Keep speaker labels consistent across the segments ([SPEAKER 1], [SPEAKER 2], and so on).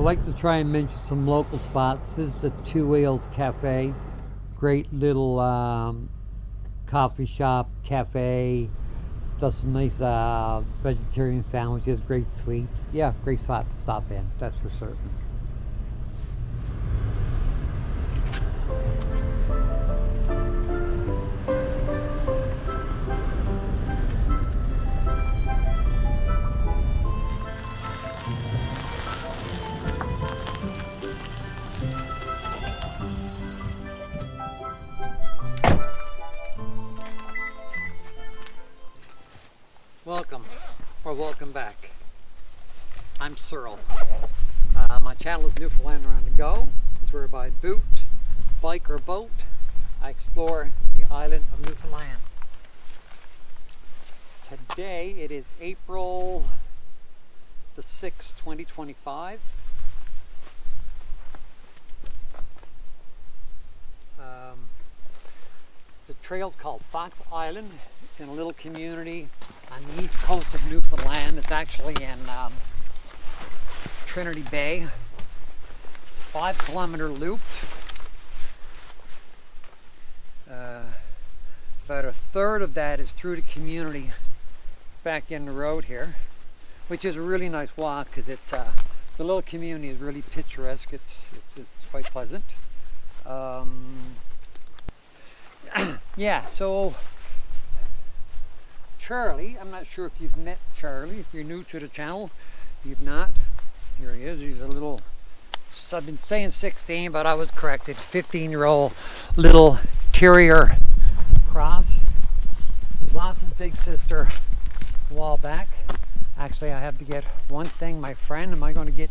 [SPEAKER 1] like to try and mention some local spots. This is the Two Whales Cafe. Great little coffee shop, cafe. Does some nice vegetarian sandwiches, great sweets. Yeah, great spot to stop in, that's for certain. Welcome, or welcome back. I'm Cyril. My channel is Newfoundland on the Go. It's where by boot, bike, or boat, I explore the island of Newfoundland. Today it is April the 6th, 2025. The trail's called Fox Island. It's in a little community on the east coast of Newfoundland. It's actually in Trinity Bay. It's a 5-kilometer loop. About a third of that is through the community back in the road here, which is a really nice walk because it's the little community is really picturesque. It's quite pleasant. Yeah, so Charlie, I'm not sure if you've met Charlie. If you're new to the channel, you've not. Here he is. He's a little, I've been saying 16, but I was corrected. 15-year-old little terrier cross. He lost his big sister a while back. Actually, I have to get one thing, my friend. Am I going to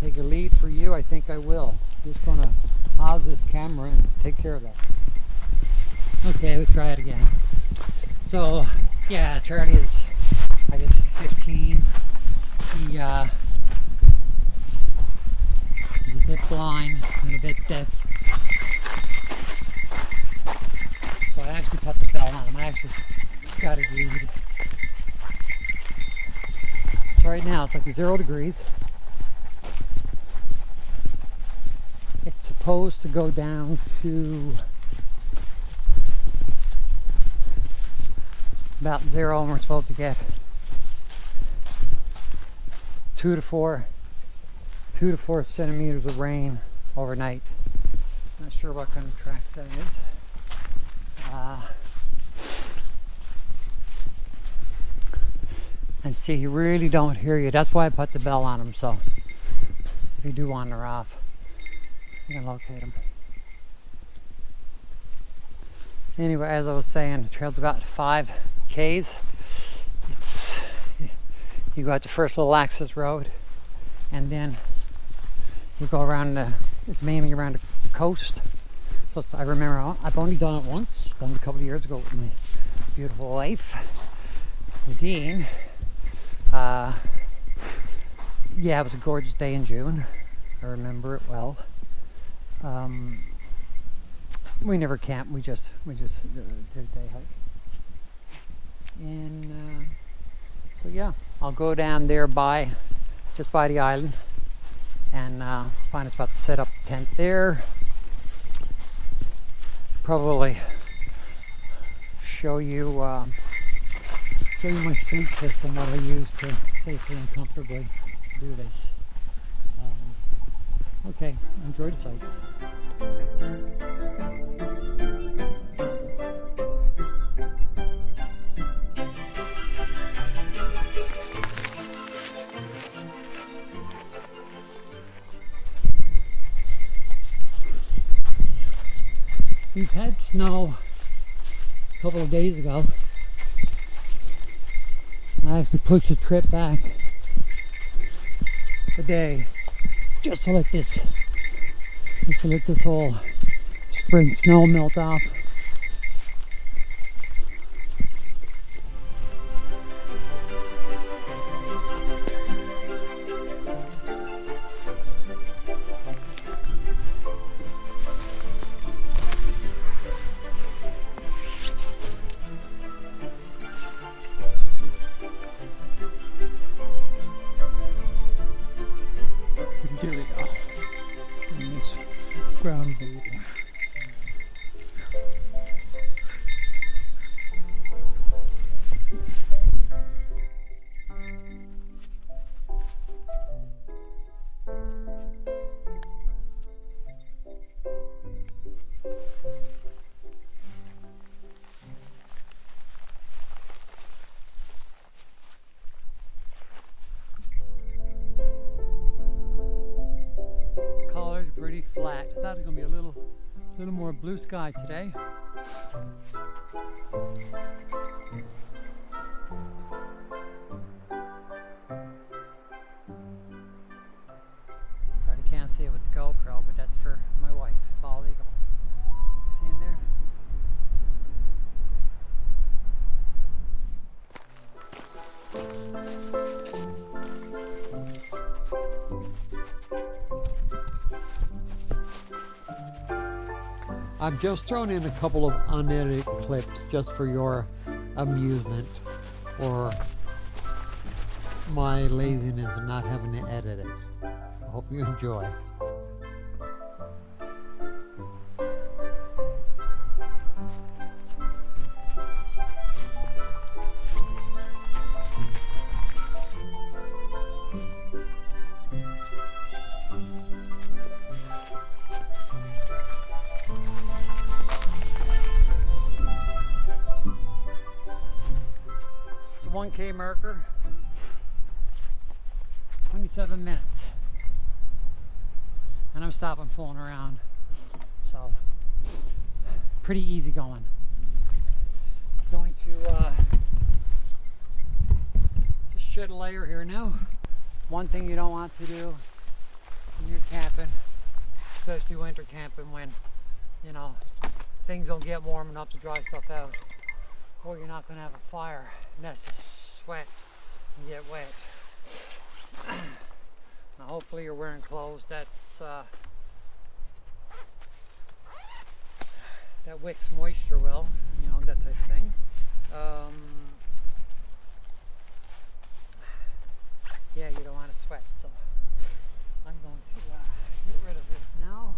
[SPEAKER 1] take a lead for you? I think I will. Just going to pause this camera and take care of that. Okay, let's try it again. So, yeah, Charlie is, I guess, 15. He's a bit blind and a bit deaf. So I actually put the bell on him. I actually got his lead. So right now it's like 0 degrees. It's supposed to go down to about 0, and we're supposed to get 2 to 4 centimeters of rain overnight. Not sure what kind of tracks that is. And see, he really don't hear you. That's why I put the bell on him, so if you do wander off, you can locate him. Anyway, as I was saying, the trail's about 5 Ks. You go out the first little access road, and then you go around it's mainly around the coast. So I remember I've only done it once, done it a couple of years ago with my beautiful wife, Nadine. Yeah, it was a gorgeous day in June. I remember it well. We never camped, we just did a day hike. And so yeah, I'll go down there just by the island, and find a spot to set up a tent there. Probably show you my sleep system, what I use to safely and comfortably do this. Okay, enjoy the sights. We've had snow a couple of days ago. I actually pushed the trip back a day just to let this whole spring snow melt off. Do it. I thought it was gonna be a little more blue sky today. Probably can't see it with the GoPro, but that's for my wife, bald eagle. See in there? I've just thrown in a couple of unedited clips just for your amusement or my laziness of not having to edit it. I hope you enjoy. It's the 1K marker. 27 minutes. And I'm stopping fooling around. So pretty easy going. Going to just shed a layer here now. One thing you don't want to do when you're camping, especially winter camping, when you know things don't get warm enough to dry stuff out, or you're not going to have a fire and that's just sweat and get wet. Now hopefully you're wearing clothes that's that wicks moisture well, you know, that type of thing. Yeah, you don't want to sweat, so I'm going to get rid of this now.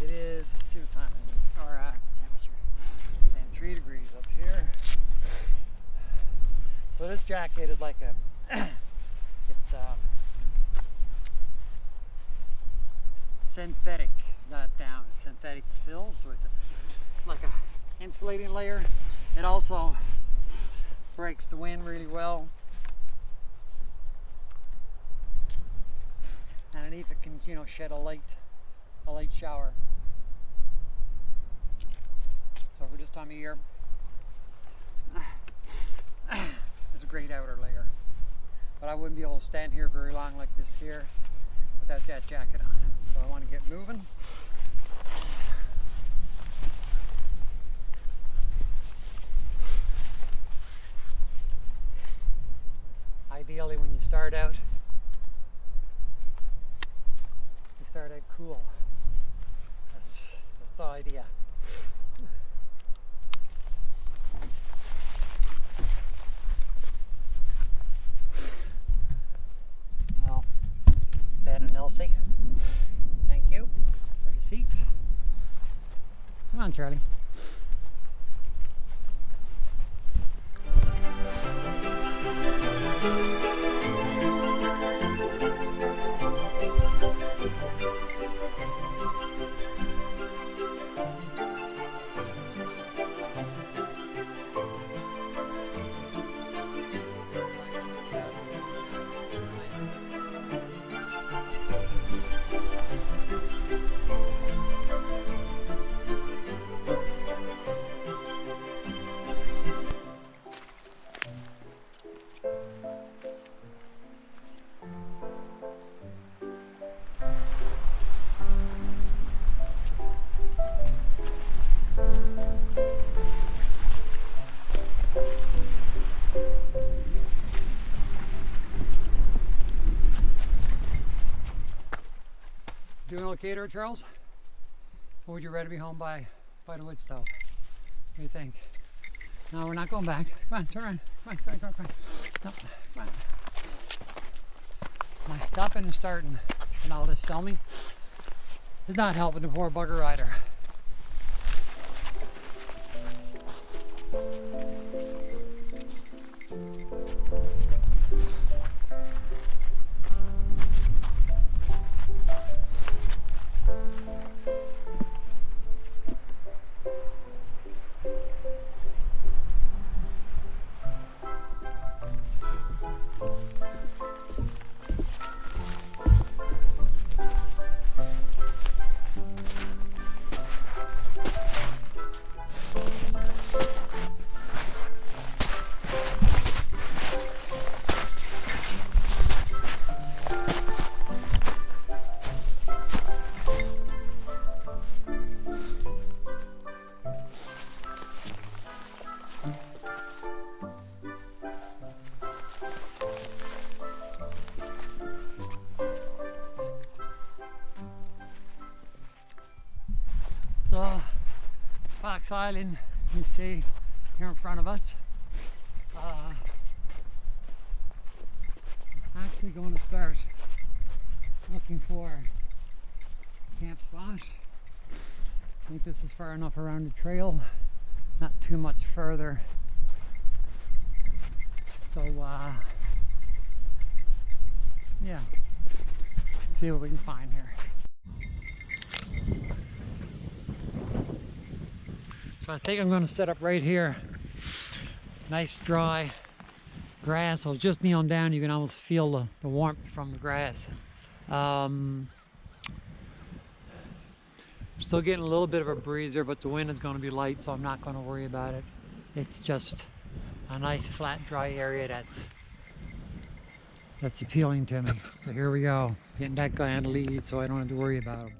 [SPEAKER 1] It is, let's see what time it is, or temperature, and 3 degrees up here. So this jacket is like a, it's synthetic, not down, synthetic fill, so it's like a insulating layer. It also breaks the wind really well. Underneath it can, you know, shed a light shower. So for this time of year, it's a great outer layer. But I wouldn't be able to stand here very long like this here without that jacket on. So I want to get moving. Ideally, when you start out cool. That's the idea. Well, Ben and Elsie, thank you for your seat. Come on, Charlie. Doing okay there, Charles? Or would you rather be home by the wood stove? What do you think? No, we're not going back. Come on, turn around. Come on. No, come on. My stopping and starting and all this filming is not helping the poor bugger rider. Fox Island, you see here in front of us. I'm actually going to start looking for a camp spot. I think this is far enough around the trail, not too much further. So yeah, see what we can find here. So I think I'm going to set up right here. Nice dry grass. So just kneeling down, you can almost feel the warmth from the grass. Still getting a little bit of a breeze there, but the wind is going to be light, so I'm not going to worry about it. It's just a nice flat dry area that's appealing to me. So here we go, getting that guy on the lead so I don't have to worry about him.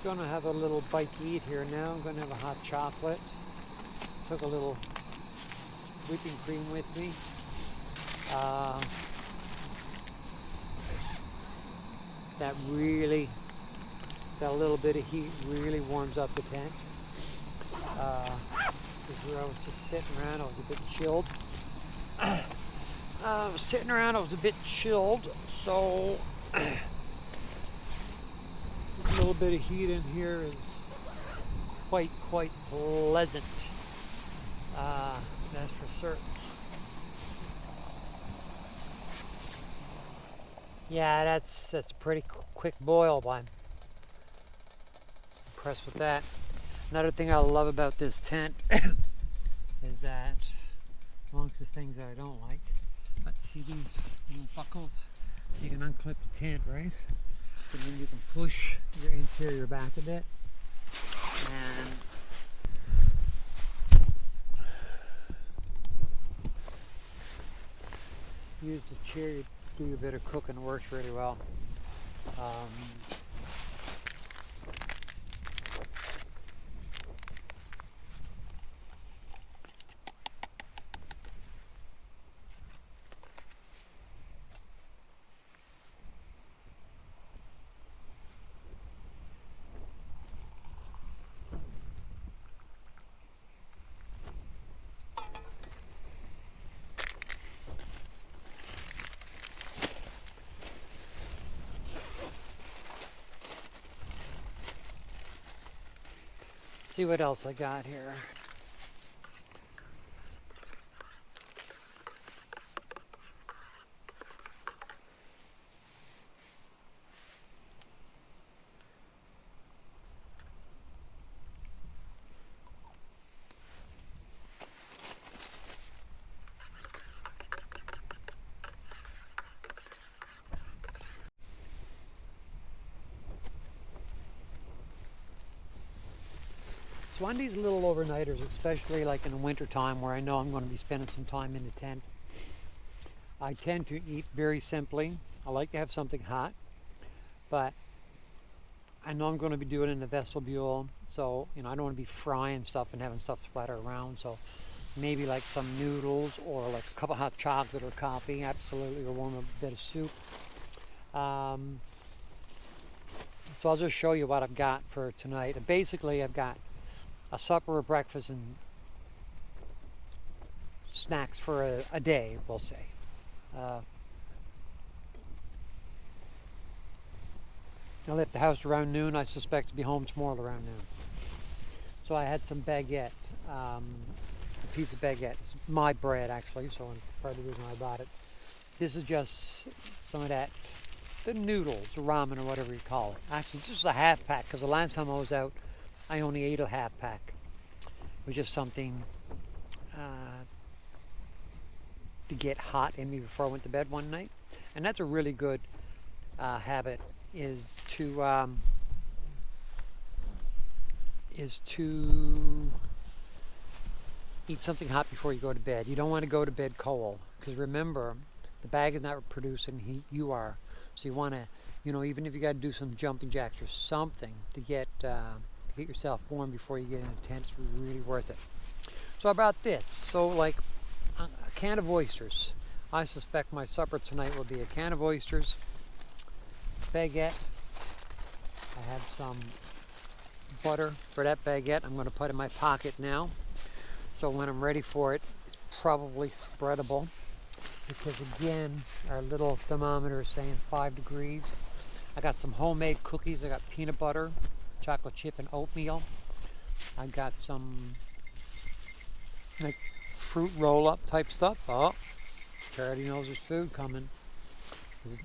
[SPEAKER 1] Gonna have a little bite to eat here now. I'm gonna have a hot chocolate. Took a little whipping cream with me. That little bit of heat really warms up the tent. Because where I was just sitting around, I was a bit chilled. So a little bit of heat in here is quite pleasant. That's for certain. Yeah, that's a pretty quick boil, but I'm impressed with that. Another thing I love about this tent is that, amongst the things that I don't like, let's see these little buckles. So you can unclip the tent, right? So then you can push your interior back a bit and use the chair to do a bit of cooking. It works really well. See what else I got here. So on these little overnighters, especially like in the winter time where I know I'm going to be spending some time in the tent, I tend to eat very simply. I like to have something hot, but I know I'm going to be doing it in the vestibule, so I don't want to be frying stuff and having stuff splatter around. So maybe like some noodles or like a cup of hot chocolate or coffee, absolutely, or warm a bit of soup. So I'll just show you what I've got for tonight. And basically, I've got a supper, a breakfast, and snacks for a day, we'll say. I left the house around noon. I suspect to be home tomorrow around noon. So I had some baguette, a piece of baguette. It's my bread, actually, so part of the reason I bought it. This is just some of that the noodles, ramen, or whatever you call it. Actually, it's just a half pack because the last time I was out, I only ate a half pack. It was just something to get hot in me before I went to bed one night, and that's a really good habit. Is to eat something hot before you go to bed. You don't want to go to bed cold because remember, the bag is not producing heat. You are, so you want to, even if you got to do some jumping jacks or something to get yourself warm before you get in a tent, it's really worth it. So about this, so like a can of oysters. I suspect my supper tonight will be a can of oysters, baguette. I have some butter for that baguette. I'm going to put in my pocket now. So when I'm ready for it, it's probably spreadable. Because again, our little thermometer is saying 5 degrees. I got some homemade cookies. I got peanut butter, chocolate chip, and oatmeal. I got some like fruit roll-up type stuff. Oh, Charlie knows there's food coming.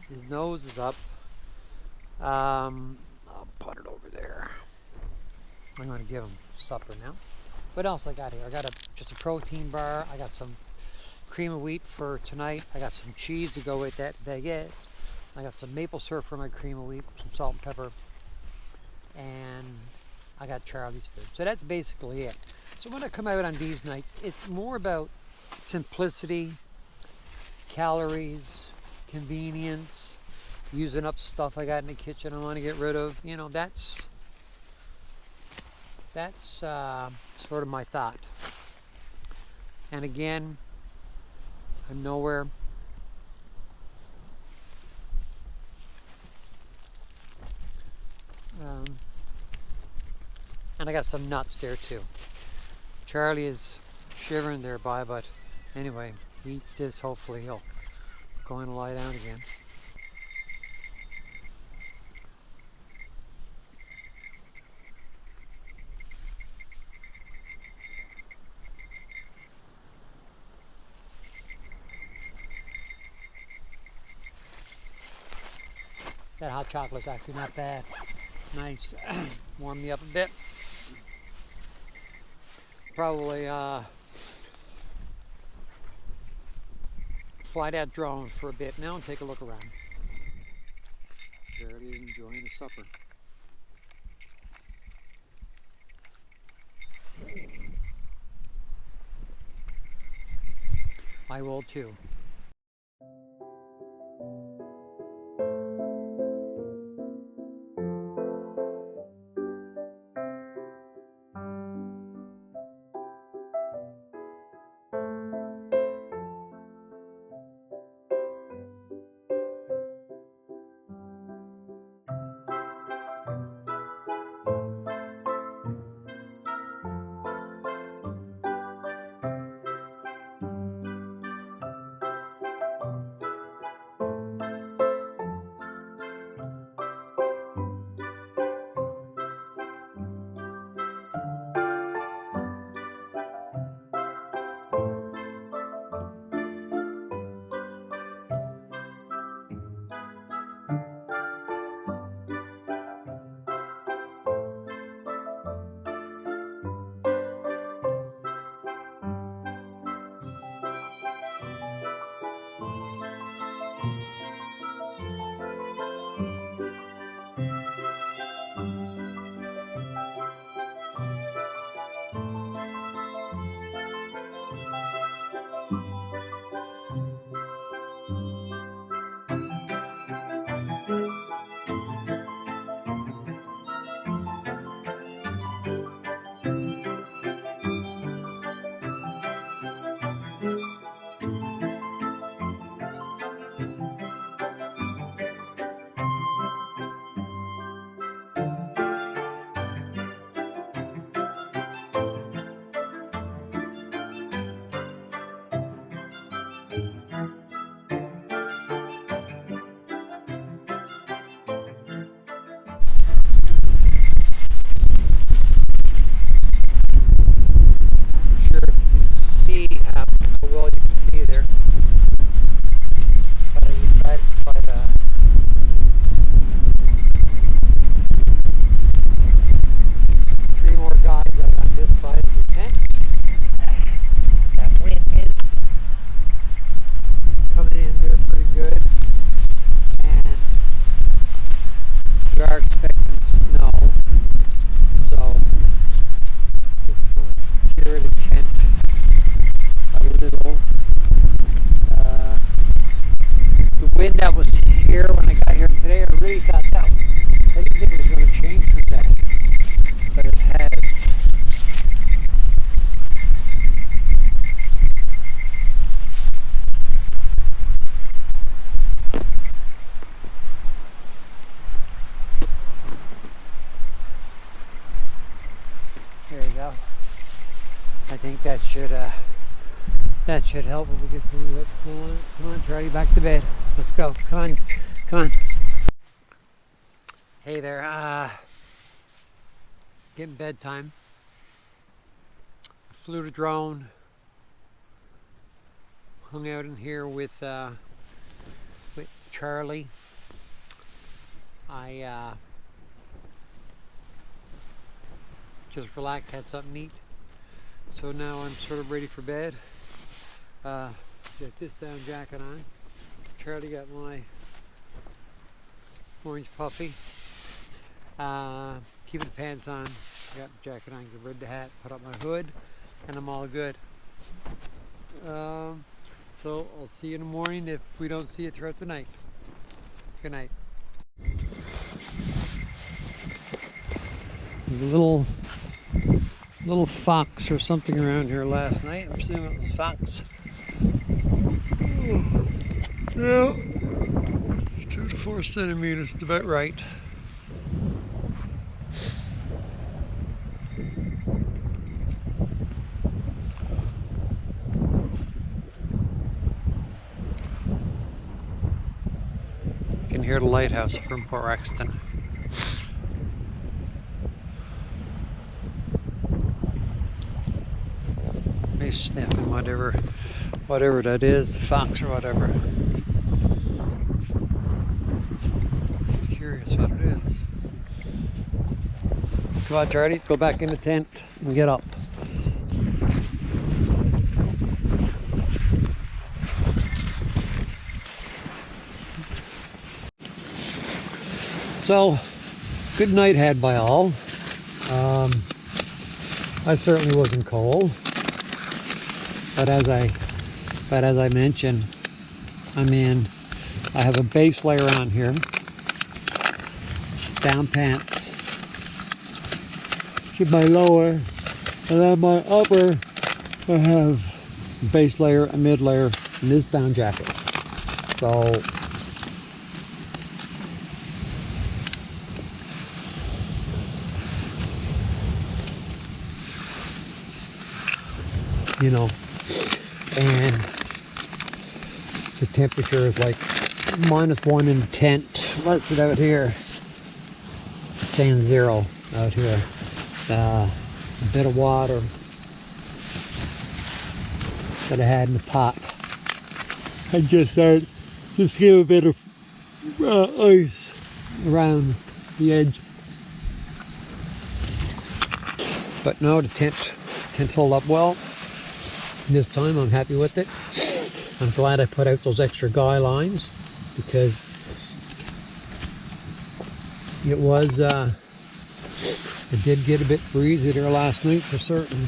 [SPEAKER 1] His nose is up. I'll put it over there. I'm going to give him supper now. What else I got here? I got just a protein bar. I got some cream of wheat for tonight. I got some cheese to go with that baguette. I got some maple syrup for my cream of wheat, some salt and pepper, and I got Charlie's food. So that's basically it. So when I come out on these nights, it's more about simplicity, calories, convenience, using up stuff I got in the kitchen I want to get rid of. That's sort of my thought. And again, I'm nowhere. And I got some nuts there too. Charlie is shivering there but anyway, he eats this, hopefully he'll go in and lie down again. That hot chocolate's actually not bad. Nice. Warm me up a bit. Probably fly that drone for a bit now and take a look around. Charlie is enjoying the supper. I will too. here when I got here today. I really thought I didn't think it was going to change from that, but it has. There you go. I think that should help when we get some wet snow on it. Come on, Charlie, back to bed. Let's go. Come on. Come on. Hey there. Getting bedtime. I flew the drone. Hung out in here with Charlie. I just relaxed, had something to eat. So now I'm sort of ready for bed. Got this down jacket on. Charlie got my orange puffy. Keeping the pants on. Got the jacket on, rid the hat, put up my hood, and I'm all good. So I'll see you in the morning if we don't see you throughout the night. Good night. There's a little fox or something around here last night. I'm assuming it was a fox. Yeah, 2 to 4 centimeters, it's about right. You can hear the lighthouse from Port Rexton. He's sniffing whatever that is, fox or whatever. Curious what it is. Come on, Charlie, go back in the tent and get up. So, good night had by all. I certainly wasn't cold, but as I mentioned, I have a base layer on here, down pants, keep my lower, and then my upper, I have a base layer, a mid layer, and this down jacket. So, you know, and the temperature is like -1 in the tent. What's it out here? It's saying 0 out here. A bit of water that I had in the pot. I just give a bit of ice around the edge. But no, the tent held up well. This time I'm happy with it. I'm glad I put out those extra guy lines because it did get a bit breezy there last night for certain.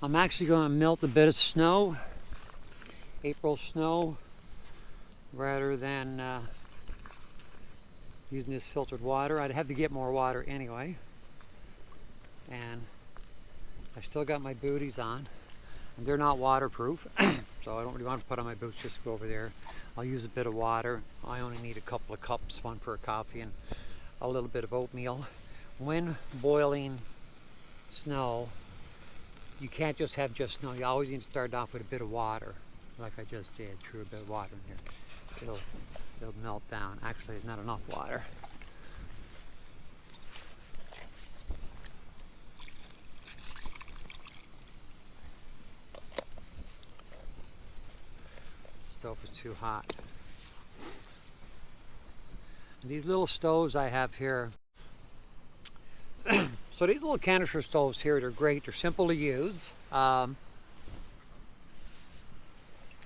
[SPEAKER 1] I'm actually going to melt a bit of snow, April snow, rather than using this filtered water. I'd have to get more water anyway. And I still got my booties on. And they're not waterproof, so I don't really want to put on my boots, just go over there. I'll use a bit of water. I only need a couple of cups, one for a coffee and a little bit of oatmeal. when boiling snow, you can't just have just snow. You always need to start off with a bit of water, like I just did. Threw a bit of water in here. It'll melt down. Actually, it's not enough water. Stove is too hot. And these little stoves I have here. So these little canister stoves here, they're great. They're simple to use. There's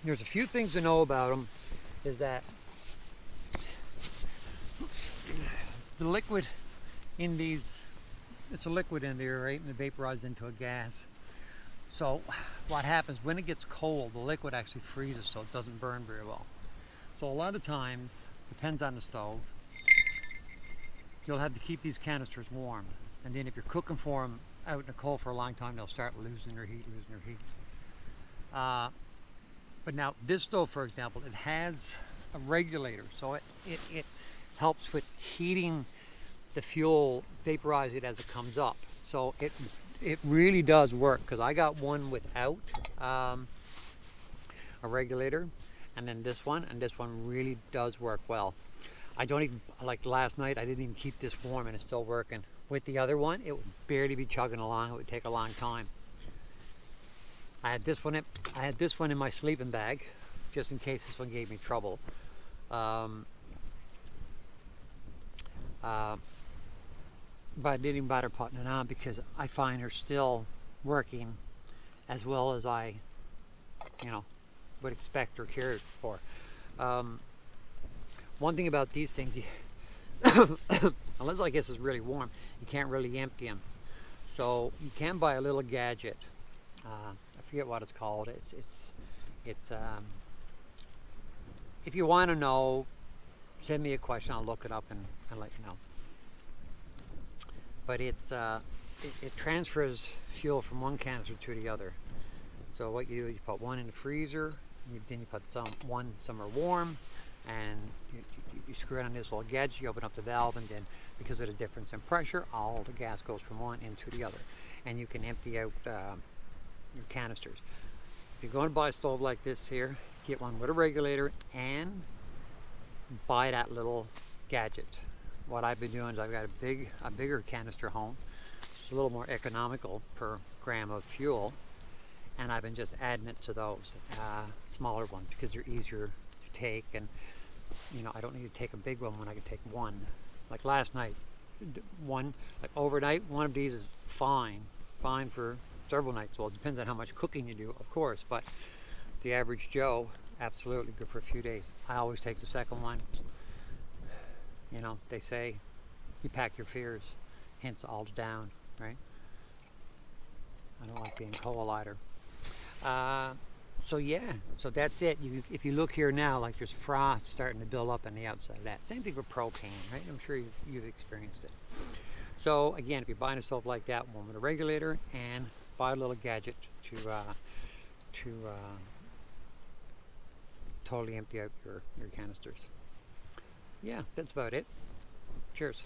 [SPEAKER 1] a few things to know about them. Is that the liquid in these, it's a liquid in there, right? And it vaporizes into a gas. So what happens when it gets cold, the liquid actually freezes, so it doesn't burn very well. So a lot of times, depends on the stove, you'll have to keep these canisters warm. And then if you're cooking for them out in the cold for a long time, they'll start losing their heat. But now this stove, for example, it has a regulator, so it helps with heating the fuel, vaporize it as it comes up. So it really does work, because I got one without a regulator, and then this one really does work well. I don't even, like last night, I didn't even keep this warm and it's still working. With the other one, it would barely be chugging along. It would take a long time. I had this one in my sleeping bag, just in case this one gave me trouble. But I didn't even bother putting it on, because I find her still working as well as I, would expect or care for. One thing about these things, unless I guess it's really warm, you can't really empty them. So you can buy a little gadget. I forget what it's called. It's if you want to know, send me a question. I'll look it up and let you know. But it transfers fuel from one canister to the other. So what you do is you put one in the freezer, then you put some are warm, and you screw it on this little gadget. You open up the valve, and then because of the difference in pressure, all the gas goes from one into the other, and you can empty out your canisters. If you're going to buy a stove like this here, get one with a regulator and buy that little gadget. What I've been doing is I've got a bigger canister home. It's a little more economical per gram of fuel, and I've been just adding it to those smaller ones because they're easier to take, and I don't need to take a big one when I can take one. Like last night, overnight, one of these is fine for several nights. Well, it depends on how much cooking you do, of course, but the average Joe, absolutely good for a few days. I always take the second one. They say you pack your fears, hence all down, right? I don't like being coal-lighter. So that's it. If you look here now, like there's frost starting to build up on the outside of that. Same thing with propane, right? I'm sure you've experienced it. So again, if you're buying a stove like that, one with a regulator, and buy a little gadget to totally empty out your canisters. Yeah, that's about it. Cheers.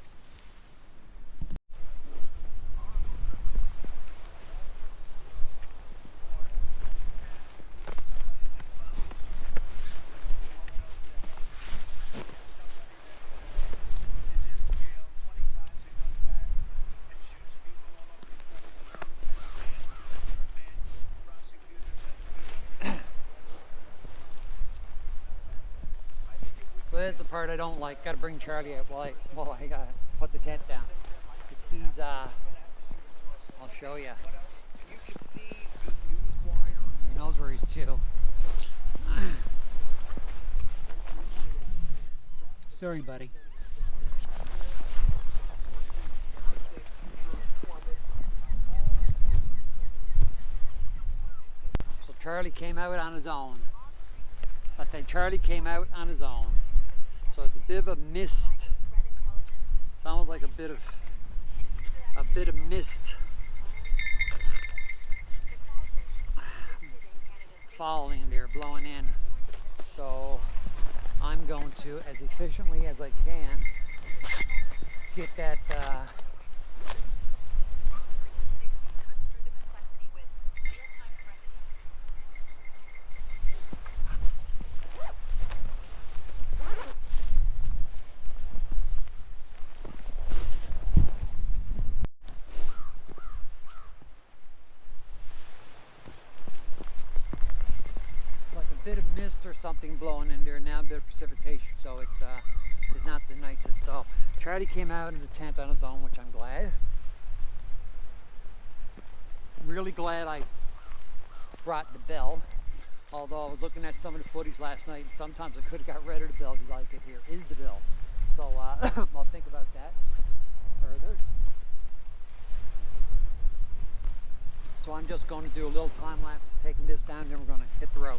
[SPEAKER 1] So that's the part I don't like. Got to bring Charlie out while I put the tent down. He's I'll show you. He knows where he's to. Sorry, buddy. So Charlie came out on his own. I say Charlie came out on his own. So it's a bit of a mist. It's almost like a bit of mist falling there, blowing in. So I'm going to, as efficiently as I can, get that bit of mist or something blowing in there now, a bit of precipitation, so it's not the nicest. So Charlie came out in the tent on his own, which I'm glad. Really glad I brought the bell. Although I was looking at some of the footage last night, and sometimes I could have got rid of the bell because all I could hear is the bell. So I'll think about that further. So I'm just going to do a little time lapse, taking this down, then we're going to hit the road.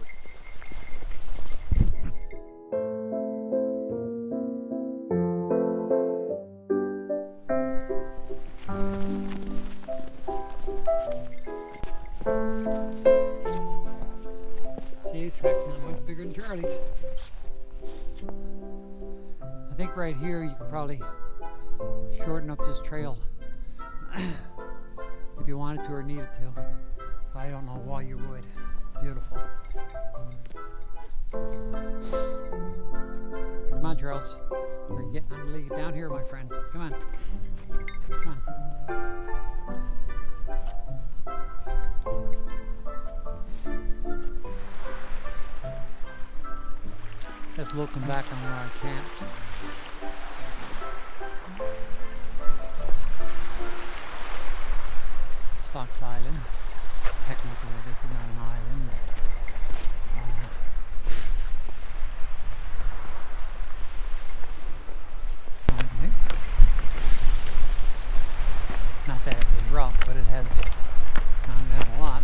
[SPEAKER 1] See, the track's not much bigger than Charlie's. I think right here you could probably shorten up this trail if you wanted to or needed to. But I don't know why you would. Beautiful. Come on, Charles. We're getting on the lead down here, my friend. Come on. Come on. Just looking back on where I camped. This is Fox Island. Technically, this is not an island. Okay. Not that it was rough, but it has gone down a lot.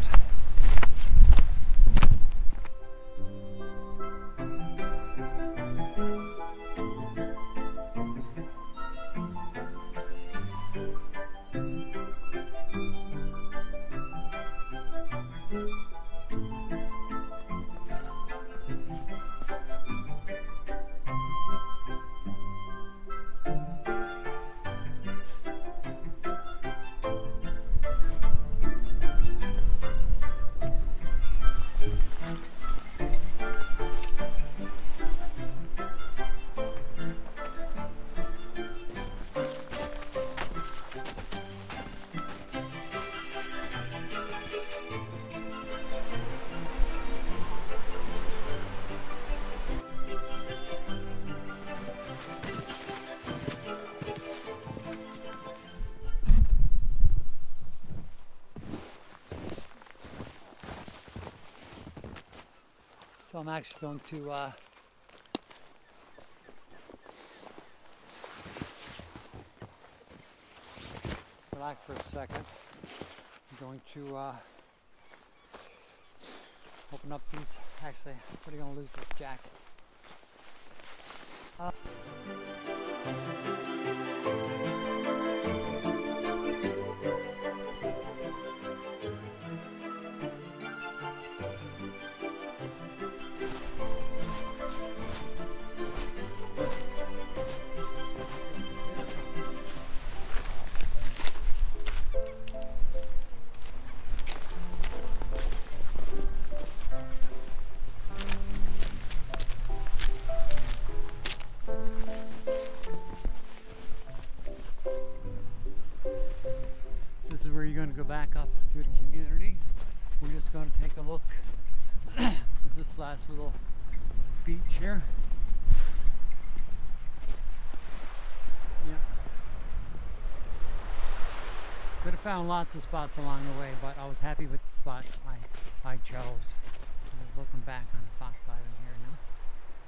[SPEAKER 1] So I'm actually going to relax for a second. I'm going to open up these. Actually, I'm pretty going to lose this jacket. This is where you're going to go back up through the community. We're just going to take a look at this last little beach here. Yeah. Could have found lots of spots along the way, but I was happy with the spot I chose. This is looking back on Fox Island here now,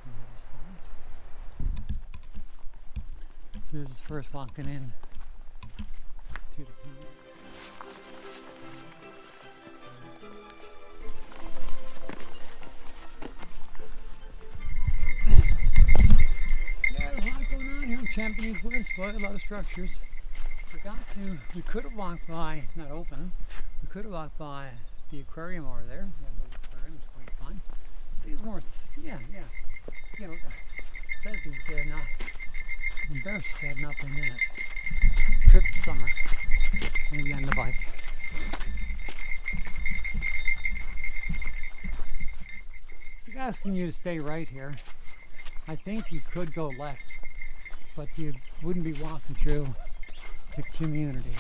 [SPEAKER 1] on the other side. So this is first walking in to the community. Championese Woods, but a lot of structures. We could have walked by, it's not open, we could have walked by the aquarium over there. That little aquarium is quite fun. These more, yeah. You know, sad things they not, embarrassed to say had nothing in it. Trip to summer, maybe on the bike. It's asking you to stay right here. I think you could go left, but you wouldn't be walking through the community,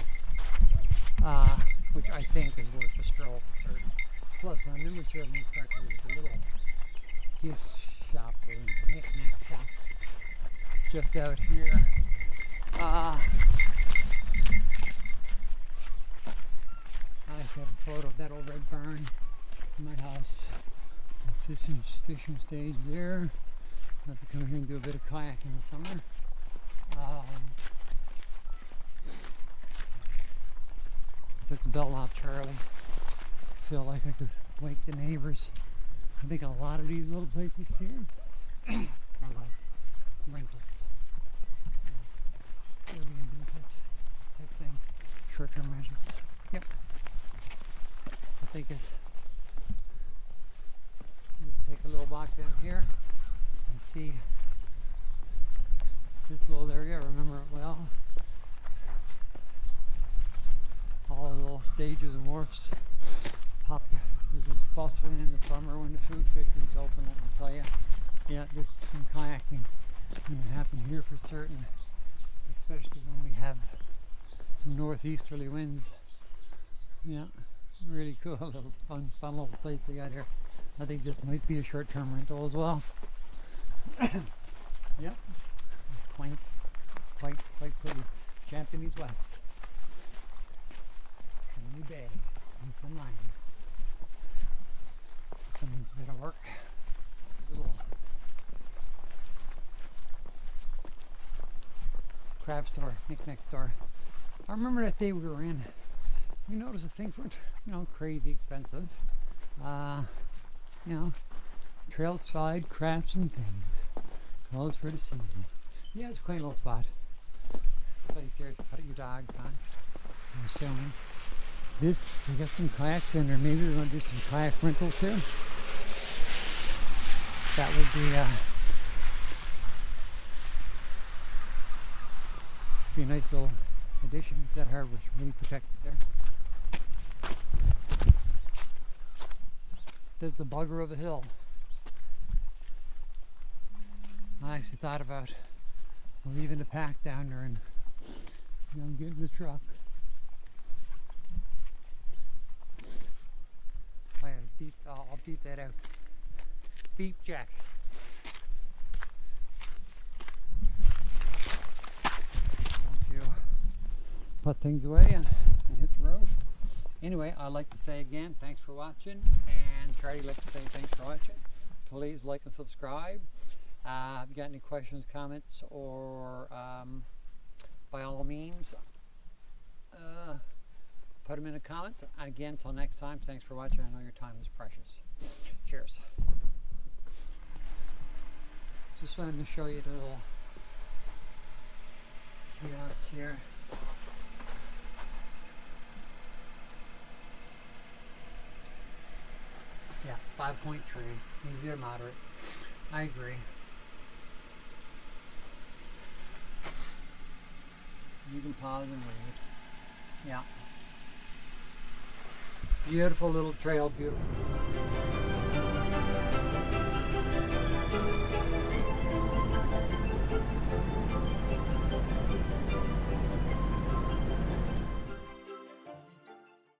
[SPEAKER 1] which I think is worth a stroll for certain. Plus, if I remember serving correctly, there's a little gift shop or knick-knack shop just out here. I actually have a photo of that old red barn in my house. Fishing stage there. I have to come here and do a bit of kayak in the summer. Took the bell off Charlie. Feel like I could wake the neighbors. I think a lot of these little places here are like rentals. Airbnb type things. Short-term rentals. Yep. I think it's just take a little walk down here and see this little area. I remember it well. All the little stages and wharfs. This is bustling in the summer when the food fisheries open, let me tell you. Yeah, some kayaking is going to happen here for certain, especially when we have some northeasterly winds. Yeah, really cool, little fun little place they got here. I think this might be a short-term rental as well. Yep, quaint, quite pretty. Japanese West. New Bay, Newfoundland. This one needs a bit of work. A little craft store, knick-knack store. I remember that day we were in. We noticed that things weren't, crazy expensive. Trail side crafts and things. Clothes for the season. Yeah, it's a quaint little spot. Place there to put your dogs on, I'm assuming. They got some kayaks in there. Maybe we're going to do some kayak rentals here. That would be a nice little addition. That harbor's really protected there. There's the bugger of a hill. I actually thought about leaving the pack down there and getting in the truck. I'll beep that out. Beep Jack. Don't you put things away and hit the road. Anyway, I'd like to say again, thanks for watching. And Charlie, like to say thanks for watching. Please like and subscribe. If you got any questions, comments, or by all means, put them in the comments. And again, until next time, thanks for watching. I know your time is precious. Cheers. Just wanted to show you the little kiosk here. Yeah, 5.3. Easy to moderate. I agree. You can pause and read. Yeah. Beautiful little trail, beautiful.